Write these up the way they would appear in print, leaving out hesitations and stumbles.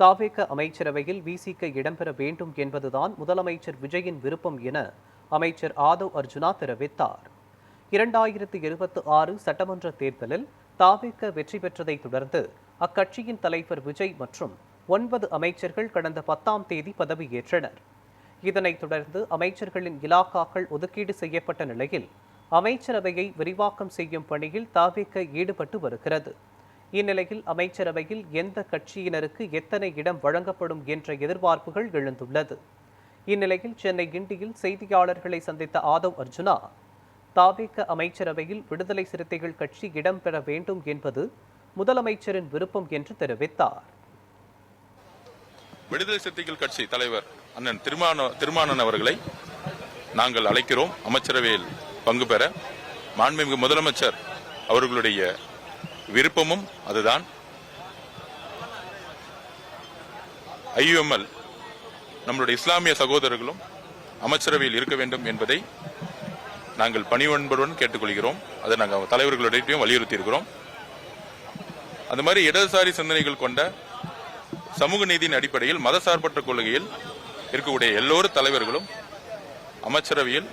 தாவேக அமைச்சரவையில் விசிக இடம்பெற வேண்டும் என்பதுதான் முதலமைச்சர் விஜயின் விருப்பம் என அமைச்சர் ஆதவ் அர்ஜுனா தெரிவித்தார். 2026 சட்டமன்ற தேர்தலில் தாவேக வெற்றி பெற்றதை தொடர்ந்து அக்கட்சியின் தலைவர் விஜய் மற்றும் 9 அமைச்சர்கள் கடந்த 10ஆம் தேதி பதவியேற்றனர். இதனைத் தொடர்ந்து அமைச்சர்களின் இலாக்காக்கள் ஒதுக்கீடு செய்யப்பட்ட நிலையில் அமைச்சரவையை விரிவாக்கம் செய்யும் பணியில் தாவேக ஈடுபட்டு வருகிறது. இந்நிலையில் அமைச்சரவையில் எந்த கட்சியினருக்கு எத்தனை இடம் வழங்கப்படும் என்ற எதிர்பார்ப்புகள் எழுந்துள்ளது. இந்நிலையில் சென்னை கிண்டியில் செய்தியாளர்களை சந்தித்த ஆதவ் அர்ஜுனா, தாவேக அமைச்சரவையில் விடுதலை சிறுத்தைகள் கட்சி இடம்பெற வேண்டும் என்பது முதலமைச்சரின் விருப்பம் என்று தெரிவித்தார். விடுதலை சிறுத்தைகள் கட்சி தலைவர் அண்ணன் திருமானன் அவர்களை நாங்கள் அழைக்கிறோம். அமைச்சரவையில் பங்கு பெற மாண்புமிகு முதலமைச்சர் அவர்களுடைய விருப்பமும் அதுதான். IUML நம்முடைய இஸ்லாமிய சகோதரர்களும் அமைச்சரவையில் இருக்க வேண்டும் என்பதை நாங்கள் பணிவன்புடன் கேட்டுக்கொள்கிறோம். அதை நாங்கள் தலைவர்களிடையும் வலியுறுத்தி இருக்கிறோம். அந்த மாதிரி இடதுசாரி சிந்தனைகள் கொண்ட சமூக நீதியின் அடிப்படையில் மதசார்பற்ற கொள்கையில் இருக்கக்கூடிய எல்லோரும் தலைவர்களும் அமைச்சரவையில்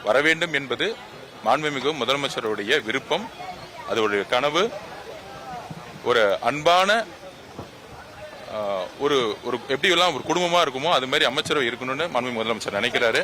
வர வேண்டும் என்பது மாண்புமிகு முதலமைச்சருடைய விருப்பம். அது ஒரு கனவு. ஒரு அன்பான ஒரு எப்படியெல்லாம் ஒரு குடும்பமா இருக்குமோ அது மாதிரி அமைச்சரவை இருக்கணும்னு மாண்புமிகு முதலமைச்சர் நினைக்கிறாரு.